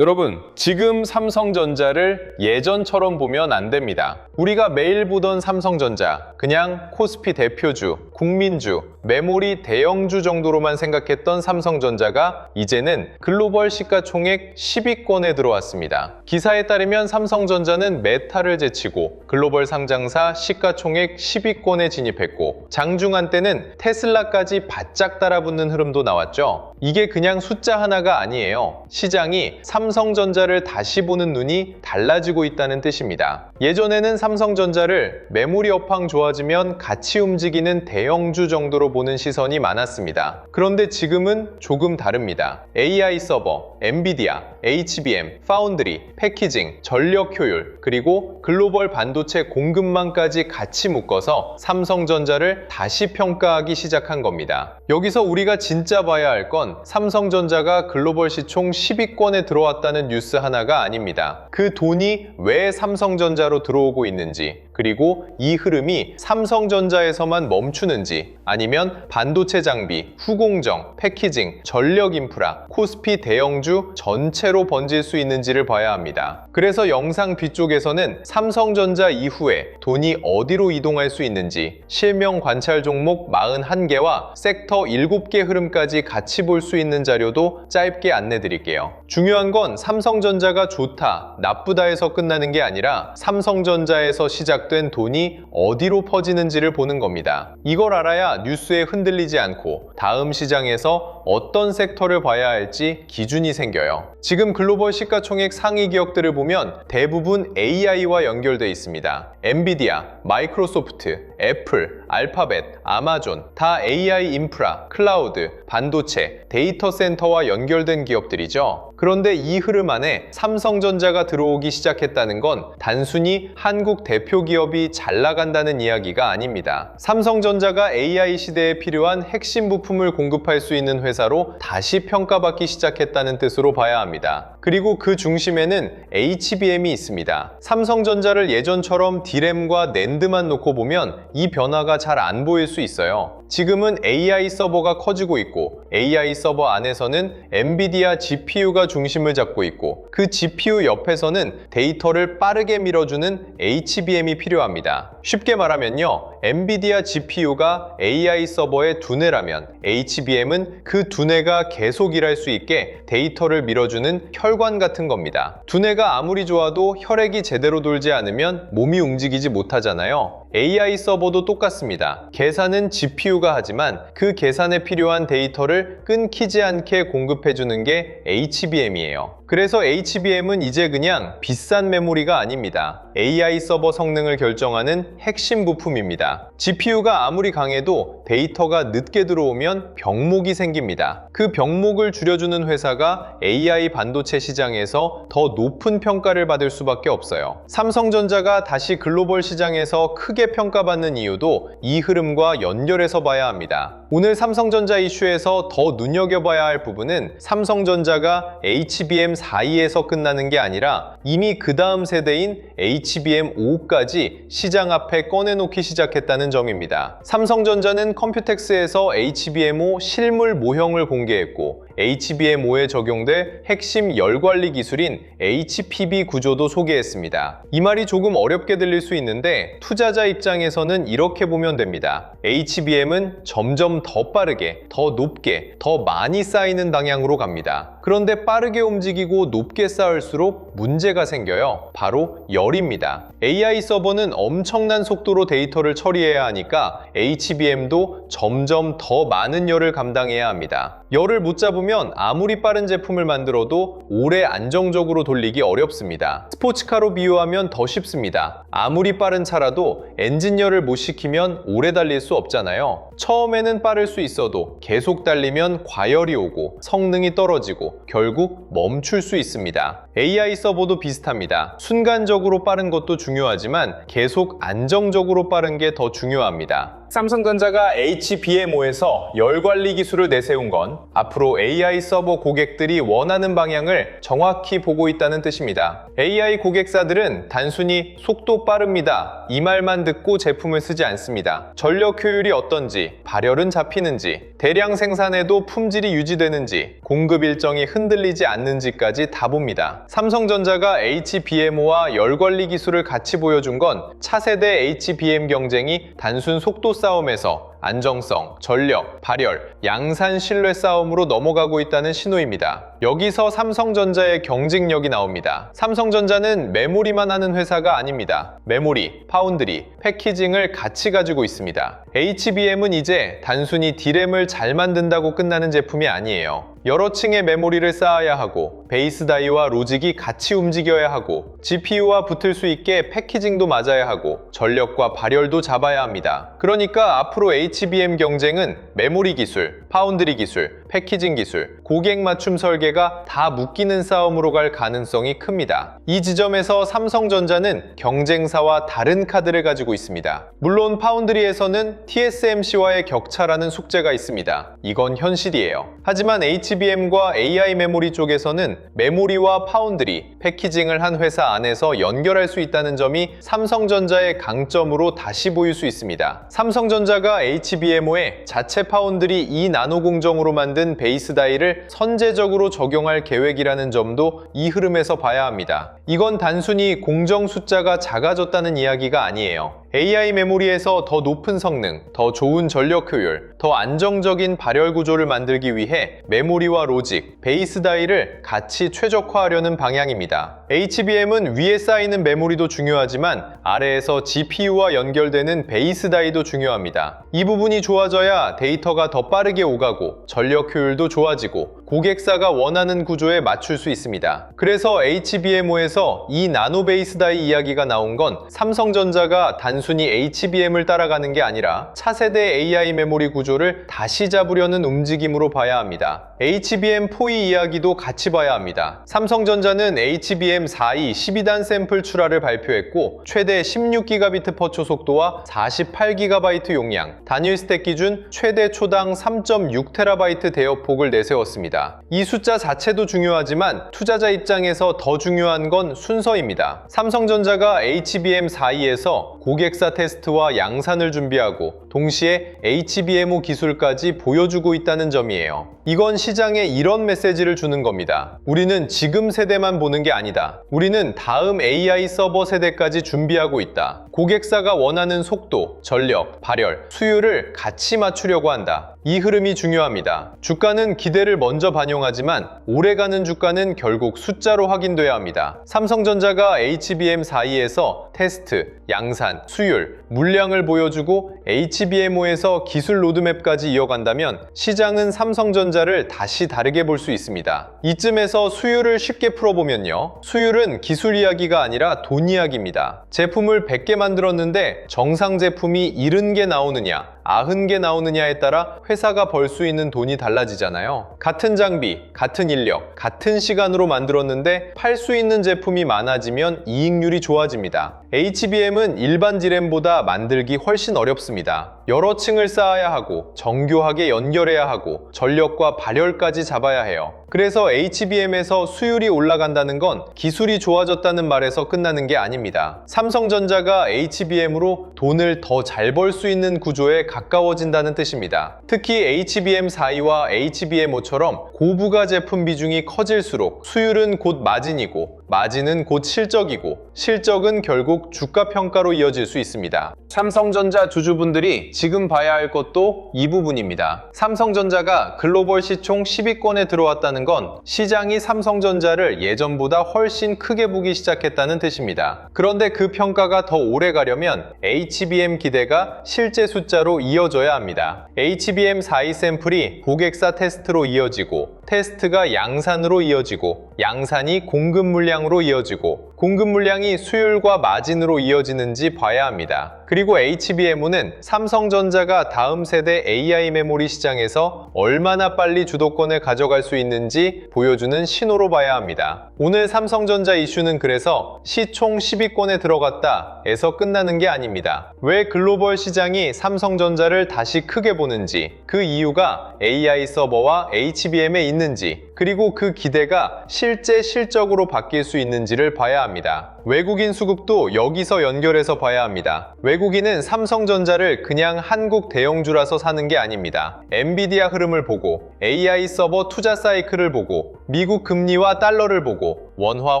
여러분, 지금 삼성전자를 예전처럼 보면 안 됩니다. 우리가 매일 보던 삼성전자, 그냥 코스피 대표주, 국민주, 메모리 대형주 정도로만 생각했던 삼성전자가 이제는 글로벌 시가총액 10위권에 들어왔습니다. 기사에 따르면 삼성전자는 메타를 제치고 글로벌 상장사 시가총액 10위권에 진입했고, 장중한 때는 테슬라까지 바짝 따라붙는 흐름도 나왔죠. 이게 그냥 숫자 하나가 아니에요. 시장이 삼성전자를 다시 보는 눈이 달라지고 있다는 뜻입니다. 예전에는 삼성전자를 메모리 업황 좋아지면 같이 움직이는 대형주 정도로 보는 시선이 많았습니다. 그런데 지금은 조금 다릅니다. AI 서버, 엔비디아, HBM, 파운드리, 패키징, 전력 효율, 그리고 글로벌 반도체 공급망까지 같이 묶어서 삼성전자를 다시 평가하기 시작한 겁니다. 여기서 우리가 진짜 봐야 할 건 삼성전자가 글로벌 시총 10위권에 들어왔다는 뉴스 하나가 아닙니다. 그 돈이 왜 삼성전자로 들어오고 있는지, 그리고 이 흐름이 삼성전자에서만 멈추는지, 아니면 반도체 장비, 후공정, 패키징, 전력 인프라, 코스피 대형주 전체로 번질 수 있는지를 봐야 합니다. 그래서 영상 뒤쪽에서는 삼성전자 이후에 돈이 어디로 이동할 수 있는지, 실명 관찰 종목 41개와 섹터 7개 흐름까지 같이 볼 수 있는 자료도 짧게 안내 드릴게요. 중요한 건 삼성전자가 좋다, 나쁘다에서 끝나는 게 아니라 삼성전자에서 시작된 돈이 어디로 퍼지는지를 보는 겁니다. 이걸 알아야 뉴스에 흔들리지 않고 다음 시장에서 어떤 섹터를 봐야 할지 기준이 생겨요. 지금 글로벌 시가총액 상위 기업들을 보면 대부분 AI와 연결돼 있습니다. 엔비디아, 마이크로소프트, 애플, 알파벳, 아마존 다 AI 인프라, 클라우드, 반도체, 데이터 센터와 연결된 기업들이죠. 그런데 이 흐름 안에 삼성전자가 들어오기 시작했다는 건 단순히 한국 대표 기업이 잘 나간다는 이야기가 아닙니다. 삼성전자가 AI 시대에 필요한 핵심 부품을 공급할 수 있는 회사로 다시 평가받기 시작했다는 뜻으로 봐야 합니다. 그리고 그 중심에는 HBM이 있습니다. 삼성전자를 예전처럼 D램과 낸드만 놓고 보면 이 변화가 잘 안 보일 수 있어요. 지금은 AI 서버가 커지고 있고, AI 서버 안에서는 엔비디아 GPU가 중심을 잡고 있고, 그 GPU 옆에서는 데이터를 빠르게 밀어주는 HBM이 필요합니다. 쉽게 말하면요, 엔비디아 GPU가 AI 서버의 두뇌라면 HBM은 그 두뇌가 계속 일할 수 있게 데이터를 밀어주는 혈관 같은 겁니다. 두뇌가 아무리 좋아도 혈액이 제대로 돌지 않으면 몸이 움직이지 못하잖아요. AI 서버도 똑같습니다. 계산은 GPU가 하지만 그 계산에 필요한 데이터를 끊기지 않게 공급해주는 게 HBM이에요. 그래서 HBM은 이제 그냥 비싼 메모리가 아닙니다. AI 서버 성능을 결정하는 핵심 부품입니다. GPU가 아무리 강해도 데이터가 늦게 들어오면 병목이 생깁니다. 그 병목을 줄여주는 회사가 AI 반도체 시장에서 더 높은 평가를 받을 수밖에 없어요. 삼성전자가 다시 글로벌 시장에서 크게 평가받는 이유도 이 흐름과 연결해서 봐야 합니다. 오늘 삼성전자 이슈에서 더 눈여겨봐야 할 부분은 삼성전자가 HBM4E에서 끝나는 게 아니라 이미 그 다음 세대인 HBM5까지 시장 앞에 꺼내놓기 시작했다는 점입니다. 삼성전자는 컴퓨텍스에서 HBM5 실물 모형을 공개했고, HBM5에 적용될 핵심 열관리 기술인 HPB 구조도 소개했습니다. 이 말이 조금 어렵게 들릴 수 있는데 투자자 입장에서는 이렇게 보면 됩니다. HBM은 점점 더 빠르게, 더 높게, 더 많이 쌓이는 방향으로 갑니다. 그런데 빠르게 움직이고 높게 쌓을수록 문제가 생겨요. 바로 열입니다. AI 서버는 엄청난 속도로 데이터를 처리해야 하니까 HBM도 점점 더 많은 열을 감당해야 합니다. 열을 못 잡으면 아무리 빠른 제품을 만들어도 오래 안정적으로 돌리기 어렵습니다. 스포츠카로 비유하면 더 쉽습니다. 아무리 빠른 차라도 엔진열을 못 식히면 오래 달릴 수 없잖아요. 처음에는 빠를 수 있어도 계속 달리면 과열이 오고 성능이 떨어지고 결국 멈출 수 있습니다. AI 서버도 비슷합니다. 순간적으로 빠른 것도 중요하지만 계속 안정적으로 빠른 게 더 중요합니다. 삼성전자가 HBM5에서 열 관리 기술을 내세운 건 앞으로 AI 서버 고객들이 원하는 방향을 정확히 보고 있다는 뜻입니다. AI 고객사들은 단순히 속도 빠릅니다 이 말만 듣고 제품을 쓰지 않습니다. 전력 효율이 어떤지, 발열은 잡히는지, 대량 생산에도 품질이 유지되는지, 공급 일정이 흔들리지 않는지까지 다 봅니다. 삼성전자가 HBM5와 열 관리 기술을 같이 보여준 건 차세대 HBM 경쟁이 단순 속도 싸움에서 안정성, 전력, 발열, 양산 신뢰 싸움으로 넘어가고 있다는 신호입니다. 여기서 삼성전자의 경쟁력이 나옵니다. 삼성전자는 메모리만 하는 회사가 아닙니다. 메모리, 파운드리, 패키징을 같이 가지고 있습니다. HBM은 이제 단순히 D램을 잘 만든다고 끝나는 제품이 아니에요. 여러 층의 메모리를 쌓아야 하고 베이스 다이와 로직이 같이 움직여야 하고 GPU와 붙을 수 있게 패키징도 맞아야 하고 전력과 발열도 잡아야 합니다. 그러니까 앞으로 HBM 경쟁은 메모리 기술, 파운드리 기술, 패키징 기술, 고객 맞춤 설계가 다 묶이는 싸움으로 갈 가능성이 큽니다. 이 지점에서 삼성전자는 경쟁사와 다른 카드를 가지고 있습니다. 물론 파운드리에서는 TSMC와의 격차라는 숙제가 있습니다. 이건 현실이에요. 하지만 HBM과 AI 메모리 쪽에서는 메모리와 파운드리, 패키징을 한 회사 안에서 연결할 수 있다는 점이 삼성전자의 강점으로 다시 보일 수 있습니다. 삼성전자가 HBM5에 자체 파운드리 2나노 공정으로 만든 베이스 다이를 선제적으로 적용할 계획이라는 점도 이 흐름에서 봐야 합니다. 이건 단순히 공정 숫자가 작아졌다는 이야기가 아니에요. AI 메모리에서 더 높은 성능, 더 좋은 전력 효율, 더 안정적인 발열 구조를 만들기 위해 메모리와 로직, 베이스 다이를 같이 최적화하려는 방향입니다. HBM은 위에 쌓이는 메모리도 중요하지만 아래에서 GPU와 연결되는 베이스 다이도 중요합니다. 이 부분이 좋아져야 데이터가 더 빠르게 오가고 전력 효율도 좋아지고 고객사가 원하는 구조에 맞출 수 있습니다. 그래서 HBM5에서 이 나노 베이스 다이 이야기가 나온 건 삼성전자가 단순히 HBM을 따라가는 게 아니라 차세대 AI 메모리 구조를 다시 잡으려는 움직임으로 봐야 합니다. HBM4E 이야기도 같이 봐야 합니다. 삼성전자는 HBM4E 12단 샘플 출하를 발표했고 최대 16GB per 초 속도와 48GB 용량, 단일 스택 기준 최대 초당 3.6TB 대역폭을 내세웠습니다. 이 숫자 자체도 중요하지만 투자자 입장에서 더 중요한 건 순서입니다. 삼성전자가 HBM4E에서 고객사 테스트와 양산을 준비하고 동시에 HBM5 기술까지 보여주고 있다는 점이에요. 이건 시장에 이런 메시지를 주는 겁니다. 우리는 지금 세대만 보는 게 아니다. 우리는 다음 AI 서버 세대까지 준비하고 있다. 고객사가 원하는 속도, 전력, 발열, 수율을 같이 맞추려고 한다. 이 흐름이 중요합니다. 주가는 기대를 먼저 반영하지만 오래가는 주가는 결국 숫자로 확인돼야 합니다. 삼성전자가 HBM4E에서 테스트, 양산, 수율, 물량을 보여주고 HBM5에서 기술 로드맵까지 이어간다면 시장은 삼성전자를 다시 다르게 볼 수 있습니다. 이쯤에서 수율을 쉽게 풀어보면요. 수율은 기술 이야기가 아니라 돈 이야기입니다. 제품을 100개 만들었는데 정상 제품이 70개 나오느냐, 90개 나오느냐에 따라 회사가 벌 수 있는 돈이 달라지잖아요. 같은 장비, 같은 인력, 같은 시간으로 만들었는데 팔 수 있는 제품이 많아지면 이익률이 좋아집니다. HBM은 일반 D램보다 만들기 훨씬 어렵습니다. 여러 층을 쌓아야 하고 정교하게 연결해야 하고 전력과 발열까지 잡아야 해요. 그래서 HBM에서 수율이 올라간다는 건 기술이 좋아졌다는 말에서 끝나는 게 아닙니다. 삼성전자가 HBM으로 돈을 더 잘 벌 수 있는 구조에 가까워진다는 뜻입니다. 특히 HBM4E와 HBM5처럼 고부가 제품 비중이 커질수록 수율은 곧 마진이고 마진은 곧 실적이고 실적은 결국 주가 평가로 이어질 수 있습니다. 삼성전자 주주분들이 지금 봐야 할 것도 이 부분입니다. 삼성전자가 글로벌 시총 10위권에 들어왔다는 건 시장이 삼성전자를 예전보다 훨씬 크게 보기 시작했다는 뜻입니다. 그런데 그 평가가 더 오래 가려면 HBM 기대가 실제 숫자로 이어져야 합니다. HBM4E 샘플이 고객사 테스트로 이어지고 테스트가 양산으로 이어지고 양산이 공급 물량으로 이어지고 공급 물량이 수율과 마진으로 이어지는지 봐야 합니다. 그리고 HBM은 삼성전자가 다음 세대 AI 메모리 시장에서 얼마나 빨리 주도권을 가져갈 수 있는지 보여주는 신호로 봐야 합니다. 오늘 삼성전자 이슈는 그래서 시총 10위권에 들어갔다 에서 끝나는 게 아닙니다. 왜 글로벌 시장이 삼성전자를 다시 크게 보는지, 그 이유가 AI 서버와 HBM에 있는지, 그리고 그 기대가 실제 실적으로 바뀔 수 있는지를 봐야 합니다. 외국인 수급도 여기서 연결해서 봐야 합니다. 외국인은 삼성전자를 그냥 한국 대형주라서 사는 게 아닙니다. 엔비디아 흐름을 보고, AI 서버 투자 사이클을 보고, 미국 금리와 달러를 보고, 원화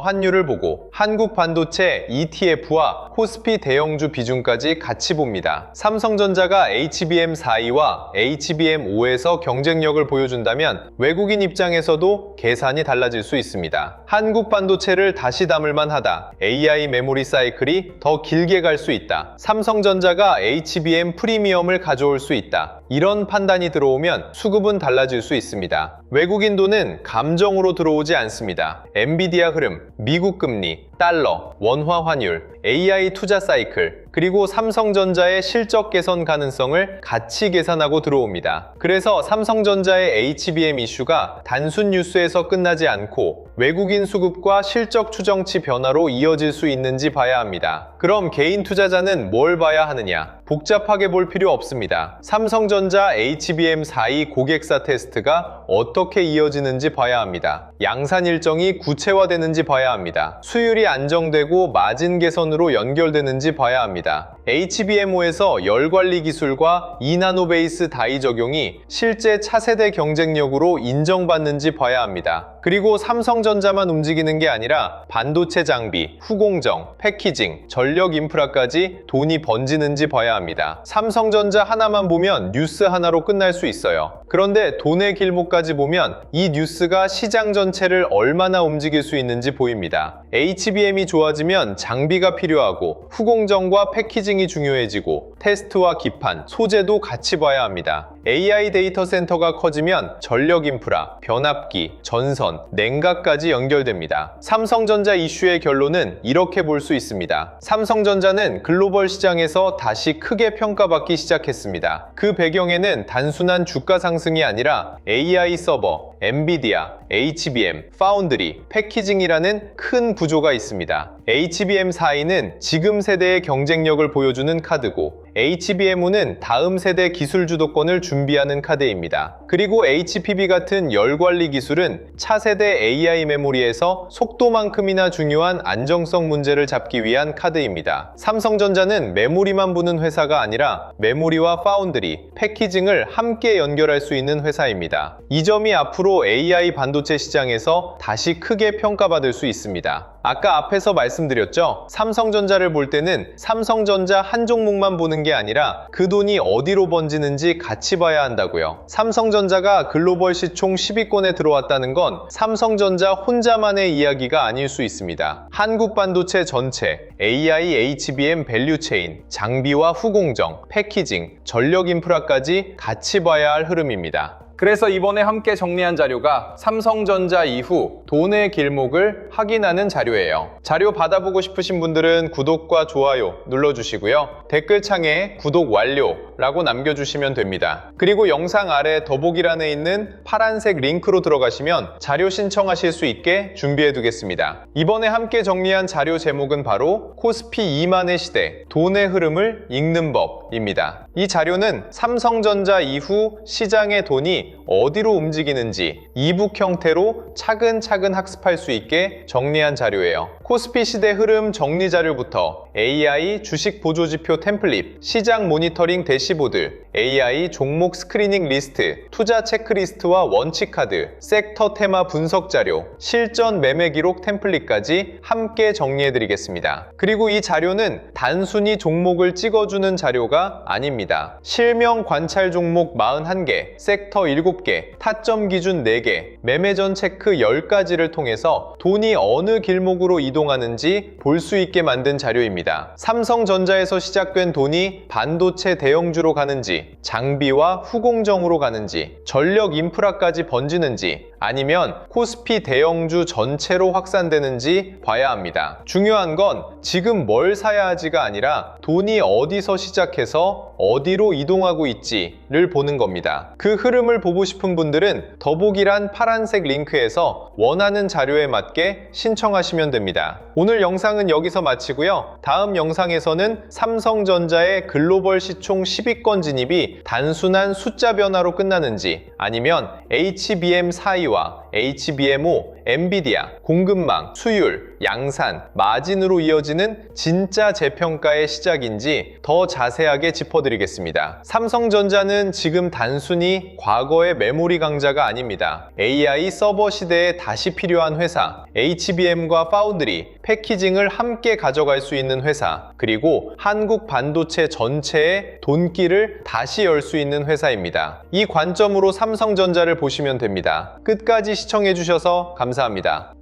환율을 보고, 한국 반도체 ETF와 코스피 대형주 비중까지 같이 봅니다. 삼성전자가 HBM 4위와 HBM 5에서 경쟁력을 보여준다면 외국인 입장에서도 계산이 달라질 수 있습니다. 한국 반도체를 다시 담을 만하다. AI 메모리 사이클이 더 길게 갈 수 있다. 삼성전자가 HBM 프리미엄을 가져올 수 있다. 이런 판단이 들어오면 수급은 달라질 수 있습니다. 외국인 돈은 감정으로 들어오지 않습니다. 엔비디아 흐름, 미국 금리, 달러, 원화 환율, AI 투자 사이클, 그리고 삼성전자의 실적 개선 가능성을 같이 계산하고 들어옵니다. 그래서 삼성전자의 HBM 이슈가 단순 뉴스에서 끝나지 않고 외국인 수급과 실적 추정치 변화로 이어질 수 있는지 봐야 합니다. 그럼 개인 투자자는 뭘 봐야 하느냐? 복잡하게 볼 필요 없습니다. 삼성전자 HBM 4위 고객사 테스트가 어떻게 이어지는지 봐야 합니다. 양산 일정이 구체화되는지 봐야 합니다. 수율이 안정되고 마진 개선으로 연결되는지 봐야 합니다. HBM5에서 열관리 기술과 2나노 베이스 다이 적용이 실제 차세대 경쟁력으로 인정받는지 봐야 합니다. 그리고 삼성전자만 움직이는 게 아니라 반도체 장비, 후공정, 패키징, 전력 인프라까지 돈이 번지는지 봐야 합니다. 삼성전자 하나만 보면 뉴스 하나로 끝날 수 있어요. 그런데 돈의 길목까지 보면 이 뉴스가 시장 전체를 얼마나 움직일 수 있는지 보입니다. HBM이 좋아지면 장비가 필요하고 후공정과 패키징이 중요해지고 테스트와 기판, 소재도 같이 봐야 합니다. AI 데이터 센터가 커지면 전력 인프라, 변압기, 전선, 냉각까지 연결됩니다. 삼성전자 이슈의 결론은 이렇게 볼 수 있습니다. 삼성전자는 글로벌 시장에서 다시 크게 평가받기 시작했습니다. 그 배경에는 단순한 주가 상승이 아니라 AI 서버, 엔비디아, HBM, 파운드리, 패키징이라는 큰 구조가 있습니다. HBM 4위는 지금 세대의 경쟁력을 보여주는 카드고 HBM5는 다음 세대 기술 주도권을 준비하는 카드입니다. 그리고 HPB 같은 열관리 기술은 차세대 AI 메모리에서 속도만큼이나 중요한 안정성 문제를 잡기 위한 카드입니다. 삼성전자는 메모리만 보는 회사가 아니라 메모리와 파운드리, 패키징을 함께 연결할 수 있는 회사입니다. 이 점이 앞으로 AI 반도체 시장에서 다시 크게 평가받을 수 있습니다. 아까 앞에서 말씀드렸죠? 삼성전자를 볼 때는 삼성전자 한 종목만 보는 게 아니라 그 돈이 어디로 번지는지 같이 봐야 한다고요. 삼성전자가 글로벌 시총 10위권에 들어왔다는 건 삼성전자 혼자만의 이야기가 아닐 수 있습니다. 한국 반도체 전체, AI, HBM 밸류체인, 장비와 후공정, 패키징, 전력 인프라까지 같이 봐야 할 흐름입니다. 그래서 이번에 함께 정리한 자료가 삼성전자 이후 돈의 길목을 확인하는 자료예요. 자료 받아보고 싶으신 분들은 구독과 좋아요 눌러주시고요. 댓글창에 구독 완료라고 남겨주시면 됩니다. 그리고 영상 아래 더보기란에 있는 파란색 링크로 들어가시면 자료 신청하실 수 있게 준비해두겠습니다. 이번에 함께 정리한 자료 제목은 바로 코스피 2만의 시대, 돈의 흐름을 읽는 법입니다. 이 자료는 삼성전자 이후 시장의 돈이 어디로 움직이는지 이북 형태로 차근차근 학습할 수 있게 정리한 자료예요. 코스피 시대 흐름 정리 자료부터 AI 주식 보조지표 템플릿, 시장 모니터링 대시보드, AI 종목 스크리닝 리스트, 투자 체크리스트와 원칙 카드, 섹터 테마 분석 자료, 실전 매매 기록 템플릿까지 함께 정리해드리겠습니다. 그리고 이 자료는 단순히 종목을 찍어주는 자료가 아닙니다. 실명 관찰 종목 41개, 섹터 7개, 타점 기준 4개, 매매전 체크 10가지를 통해서 돈이 어느 길목으로 이동하는지 볼 수 있게 만든 자료입니다. 삼성전자에서 시작된 돈이 반도체 대형주로 가는지, 장비와 후공정으로 가는지, 전력 인프라까지 번지는지, 아니면 코스피 대형주 전체로 확산되는지 봐야 합니다. 중요한 건 지금 뭘 사야 하지가 아니라 돈이 어디서 시작해서 어디로 이동하고 있지를 보는 겁니다. 그 흐름을 보고 싶은 분들은 더보기란 파란색 링크에서 원하는 자료에 맞게 신청하시면 됩니다. 오늘 영상은 여기서 마치고요. 다음 영상에서는 삼성전자의 글로벌 시총 10위권 진입이 단순한 숫자 변화로 끝나는지 아니면 HBM 4위와 HBM5, 엔비디아, 공급망, 수율, 양산, 마진으로 이어지는 진짜 재평가의 시작인지 더 자세하게 짚어드리겠습니다. 삼성전자는 지금 단순히 과거의 메모리 강자가 아닙니다. AI 서버 시대에 다시 필요한 회사, HBM과 파운드리, 패키징을 함께 가져갈 수 있는 회사, 그리고 한국 반도체 전체의 돈길을 다시 열 수 있는 회사입니다. 이 관점으로 삼성전자를 보시면 됩니다. 끝까지 시청해주셔서 감사합니다.